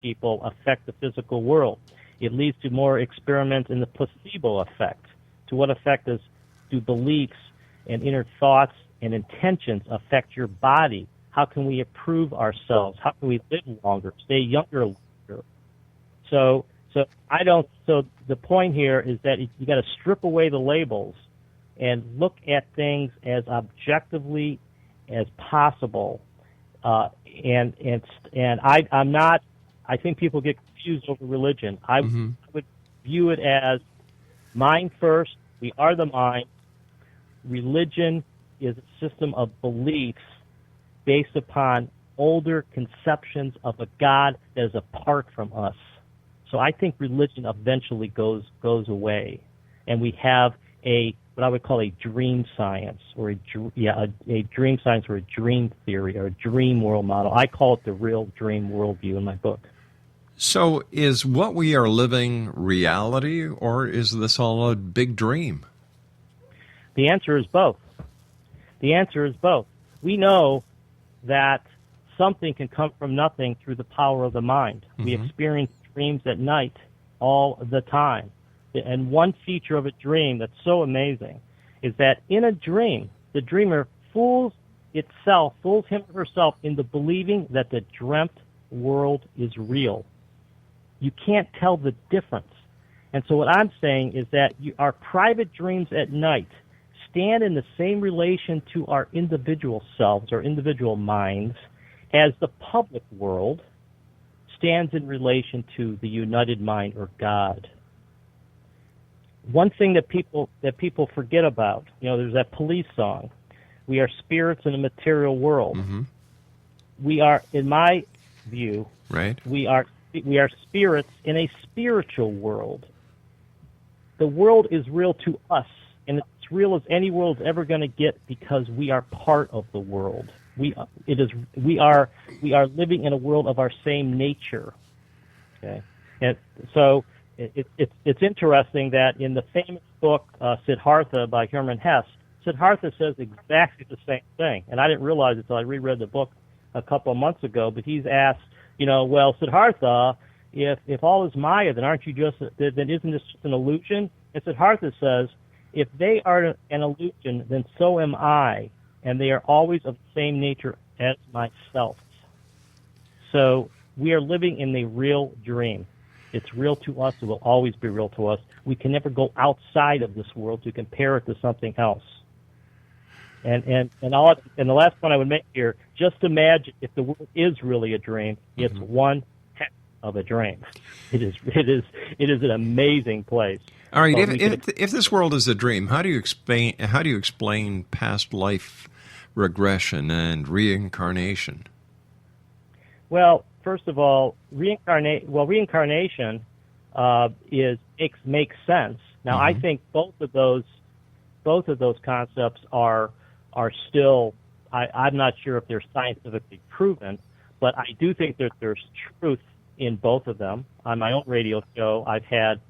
people affect the physical world. It leads to more experiments in the placebo effect. To what effect do beliefs and inner thoughts and intentions affect your body? How can we improve ourselves? How can we live longer, stay younger longer? So the point here is that you got to strip away the labels and look at things as objectively as possible. And I'm not. I think people get confused over religion. I would view it as mind first. We are the mind. Religion is a system of beliefs based upon older conceptions of a God that is apart from us. So I think religion eventually goes away, and we have what I would call a dream science, or a dream science, or a dream theory, or a dream world model. I call it the real dream worldview in my book. So is what we are living reality, or is this all a big dream? The answer is both. The answer is both. We know that something can come from nothing through the power of the mind. We experience dreams at night all the time. And one feature of a dream that's so amazing is that in a dream, the dreamer fools him or herself into believing that the dreamt world is real. You can't tell the difference. And so what I'm saying is that our private dreams at night stand in the same relation to our individual selves, our individual minds, as the public world stands in relation to the united mind, or God. One thing that people forget about, there's that Police song, we are spirits in a material world. We are, in my view, right, we are spirits in a spiritual world. The world is real to us, and it's real as any world is ever going to get, because we are part of the world. We are living in a world of our same nature. Okay, and so it's interesting that in the famous book Siddhartha by Hermann Hesse, Siddhartha says exactly the same thing, and I didn't realize it until I reread the book a couple of months ago. But he's asked, well, Siddhartha, if all is Maya, then then isn't this just an illusion? And Siddhartha says, if they are an illusion, then so am I, and they are always of the same nature as myself. So we are living in a real dream. It's real to us. It will always be real to us. We can never go outside of this world to compare it to something else. And the last point I would make here, just imagine if the world is really a dream, it's one heck of a dream. It is an amazing place. All right, if this world is a dream, how do you explain past life regression and reincarnation? Well, first of all, reincarnation makes sense. Now, I think both of those concepts are still. I'm not sure if they're scientifically proven, but I do think that there's truth in both of them. On my own radio show, I've had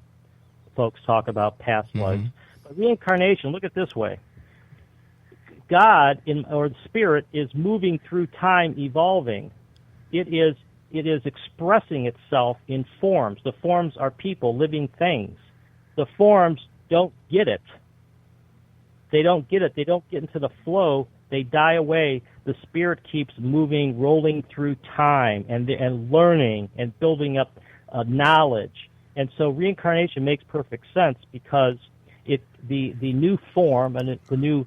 folks talk about past lives. But reincarnation, look at it this way. God, or the spirit, is moving through time, evolving. It is expressing itself in forms. The forms are people, living things. The forms don't get it. They don't get it. They don't get into the flow. They die away. The spirit keeps moving, rolling through time, and learning and building up knowledge. And so reincarnation makes perfect sense, because the new form and the new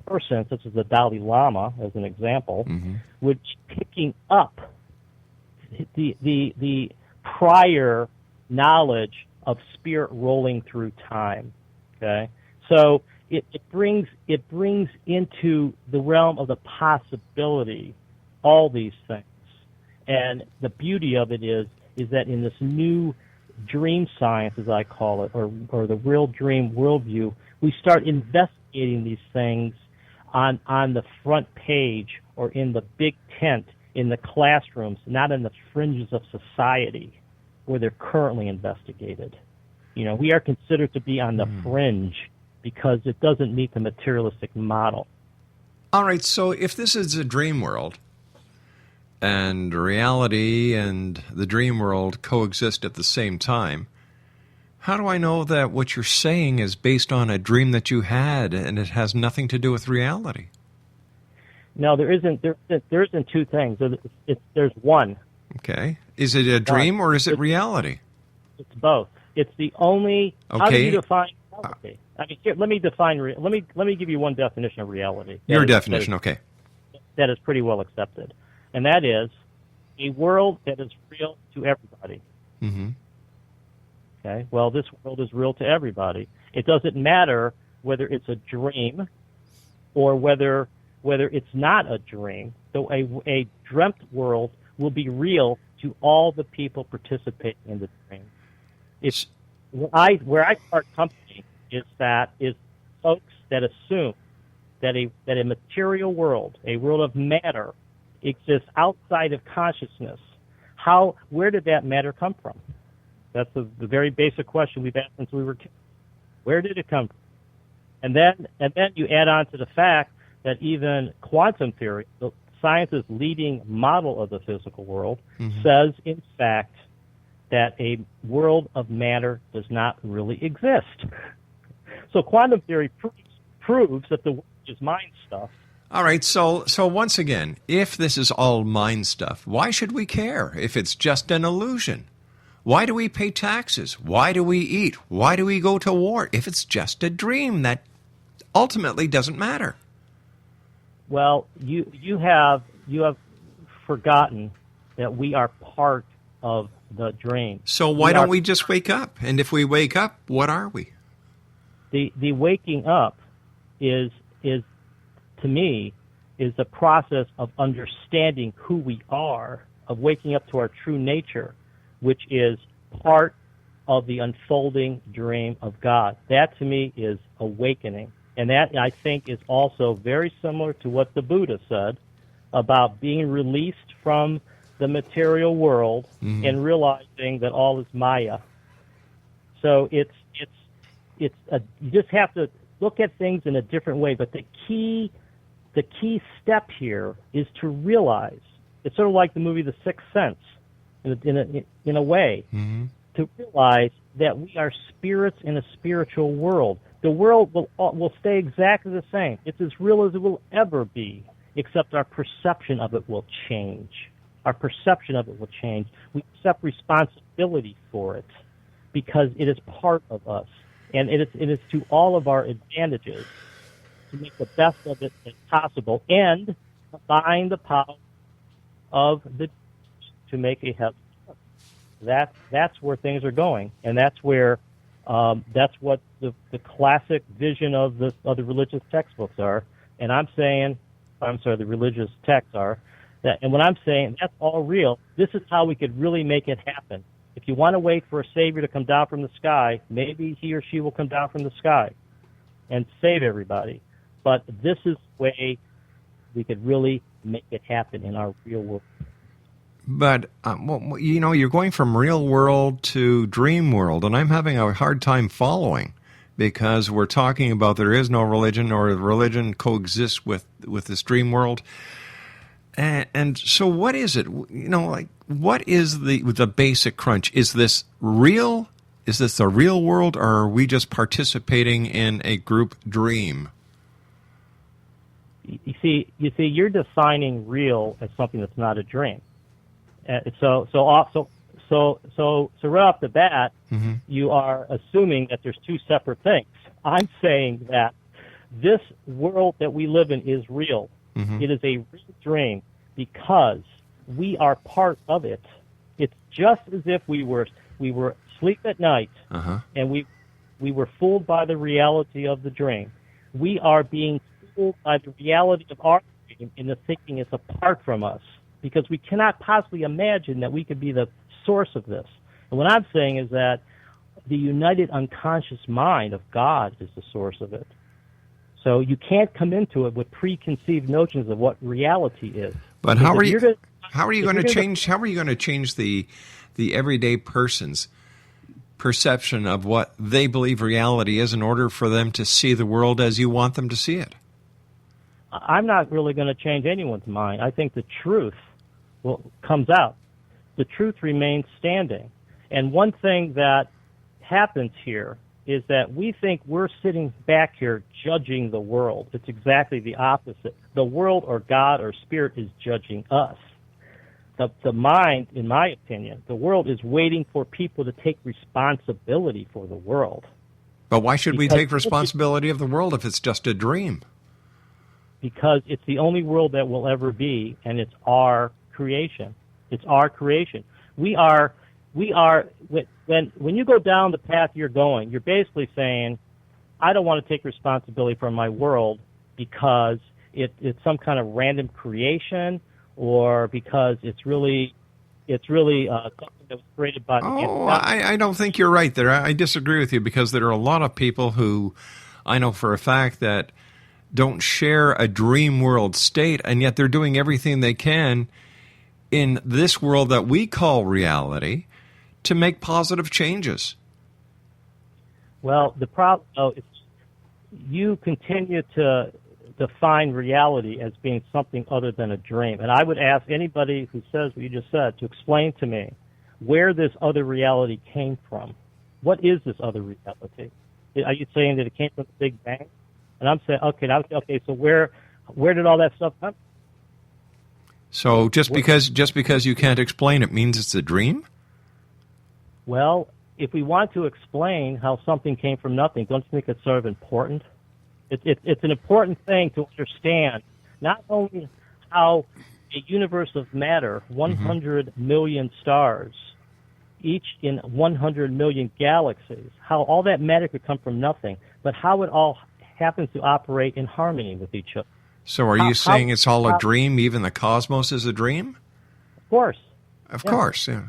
person, such as the Dalai Lama, as an example, would be picking up the prior knowledge of spirit rolling through time. Okay, so it brings into the realm of the possibility all these things, and the beauty of it is that in this new dream science, as I call it, or the real dream worldview, we start investigating these things on the front page, or in the big tent, in the classrooms, not in the fringes of society where they're currently investigated. We are considered to be on the fringe because it doesn't meet the materialistic model. All right, so if this is a dream world, and reality and the dream world coexist at the same time, how do I know that what you're saying is based on a dream that you had and it has nothing to do with reality? No, there isn't. There isn't two things. There's one. Okay. Is it a dream or is it reality? It's both. It's the only. Okay. How do you define reality? I mean, here, let me define. Let me give you one definition of reality. Your definition, okay. That is pretty well accepted, and that is a world that is real to everybody. Mm-hmm. Okay. Well, this world is real to everybody. It doesn't matter whether it's a dream or whether it's not a dream. So a dreamt world will be real to all the people participating in the dream. It's where I part company is folks that assume that a material world, a world of matter, exists outside of consciousness. Where did that matter come from? That's the very basic question we've asked since we were kids. Where did it come from? And then you add on to the fact that even quantum theory, science's leading model of the physical world, says, in fact, that a world of matter does not really exist. So quantum theory proves that the world is mind stuff. All right, so once again, if this is all mind stuff, why should we care if it's just an illusion? Why do we pay taxes? Why do we eat? Why do we go to war if it's just a dream that ultimately doesn't matter? Well, you have forgotten that we are part of the dream. So why don't we just wake up? And if we wake up, what are we? The waking up is to me is the process of understanding who we are, of waking up to our true nature, which is part of the unfolding dream of God. That to me is awakening. And that, I think, is also very similar to what the Buddha said about being released from the material world and realizing that all is Maya. So you just have to look at things in a different way. But the key step here is to realize, it's sort of like the movie The Sixth Sense, in a way, to realize that we are spirits in a spiritual world. The world will stay exactly the same. It's as real as it will ever be, except our perception of it will change. Our perception of it will change. We accept responsibility for it because it is part of us. And it is to all of our advantages to make the best of it as possible and combine the power of the to make a heaven. That's where things are going, and that's where that's what the classic vision of the religious textbooks are. And the religious texts are. And when I'm saying that's all real, this is how we could really make it happen. If you want to wait for a savior to come down from the sky, maybe he or she will come down from the sky and save everybody. But this is the way we could really make it happen in our real world. But, you're going from real world to dream world, and I'm having a hard time following because we're talking about there is no religion or religion coexists with this dream world. And so what is it? What is the basic crunch? Is this real? Is this the real world, or are we just participating in a group dream? You see, you're defining real as something that's not a dream. So right off the bat, you are assuming that there's two separate things. I'm saying that this world that we live in is real. It is a real dream because we are part of it. It's just as if we were asleep at night and we were fooled by the reality of the dream. We are being fooled by the reality of our dream in the thinking it's apart from us, because we cannot possibly imagine that we could be the source of this. And what I'm saying is that the united unconscious mind of God is the source of it. So you can't come into it with preconceived notions of what reality is. But how are you going to change the everyday person's perception of what they believe reality is in order for them to see the world as you want them to see it? I'm not really going to change anyone's mind. I think the truth comes out. The truth remains standing. And one thing that happens here is that we think we're sitting back here judging the world. It's exactly the opposite. The world or God or spirit is judging us. The mind, in my opinion, the world is waiting for people to take responsibility for the world. But why should we take responsibility of the world if it's just a dream? Because it's the only world that will ever be, and it's our creation. It's our creation. We are when you go down the path you're going, you're basically saying, I don't want to take responsibility for my world because it's some kind of random creation, or because it's really something that was created by. I don't think you're right there. I disagree with you, because there are a lot of people who I know for a fact that don't share a dream world state, and yet they're doing everything they can in this world that we call reality to make positive changes. Well, the problem, is you continue to define reality as being something other than a dream. And I would ask anybody who says what you just said to explain to me where this other reality came from. What is this other reality? Are you saying that it came from the Big Bang? And I'm saying, okay, so where did all that stuff come from? So just because you can't explain it means it's a dream? Well, if we want to explain how something came from nothing, don't you think it's sort of important? It's an important thing to understand, not only how a universe of matter, 100 million stars, each in 100 million galaxies, how all that matter could come from nothing, but how it all happens to operate in harmony with each other. So are you saying it's all a dream, even the cosmos is a dream? Of course. Of course, yeah.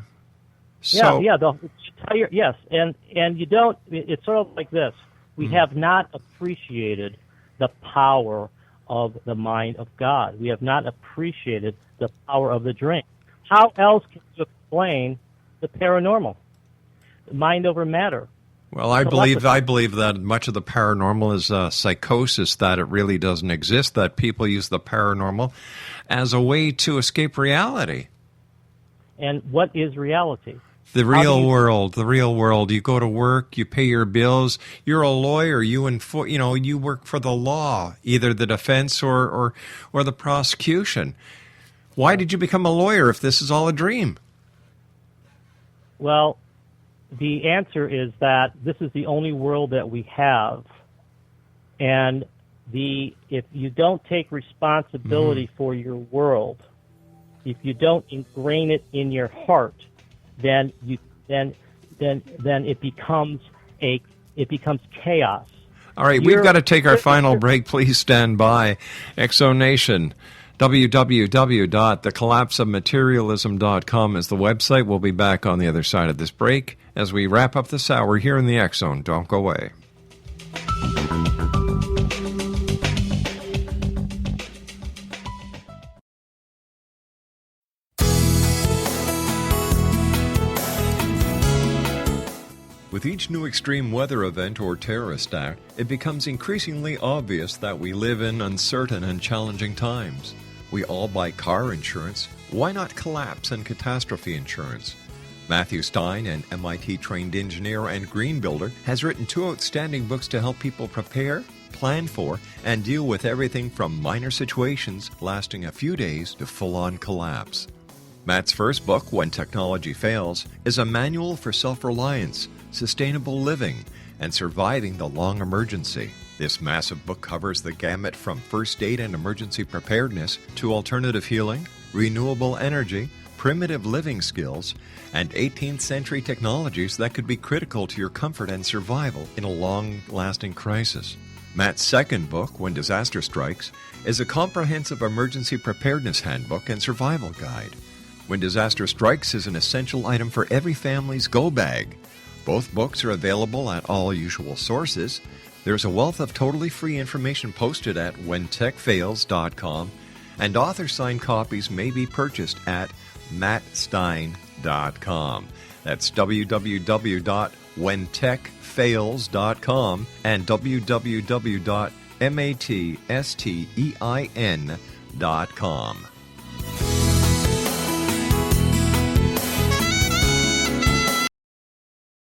So, the entire, yes, and you don't, it's sort of like this. We have not appreciated the power of the mind of God. We have not appreciated the power of the dream. How else can you explain the paranormal, the mind over matter? Well, I believe that much of the paranormal is psychosis, that it really doesn't exist, that people use the paranormal as a way to escape reality. And what is reality? The real world. You go to work, you pay your bills. You're a lawyer. You work for the law, either the defense or the prosecution. Why did you become a lawyer if this is all a dream? Well, the answer is that this is the only world that we have, and if you don't take responsibility for your world, if you don't ingrain it in your heart, then it becomes chaos. All right, we've got to take our final break. Please stand by. Exonation, www.thecollapseofmaterialism.com is the website. We'll be back on the other side of this break as we wrap up this hour here in the X Zone. Don't go away. With each new extreme weather event or terrorist act, it becomes increasingly obvious that we live in uncertain and challenging times. We all buy car insurance. Why not collapse and catastrophe insurance? Matthew Stein, an MIT-trained engineer and green builder, has written 2 outstanding books to help people prepare, plan for, and deal with everything from minor situations lasting a few days to full-on collapse. Matt's first book, When Technology Fails, is a manual for self-reliance, sustainable living, and surviving the long emergency. This massive book covers the gamut from first aid and emergency preparedness to alternative healing, renewable energy, primitive living skills, and 18th century technologies that could be critical to your comfort and survival in a long-lasting crisis. Matt's second book, When Disaster Strikes, is a comprehensive emergency preparedness handbook and survival guide. When Disaster Strikes is an essential item for every family's go bag. Both books are available at all usual sources. There's a wealth of totally free information posted at whentechfails.com, and author-signed copies may be purchased at mattstein.com. That's www.whentechfails.com and www.mattstein.com.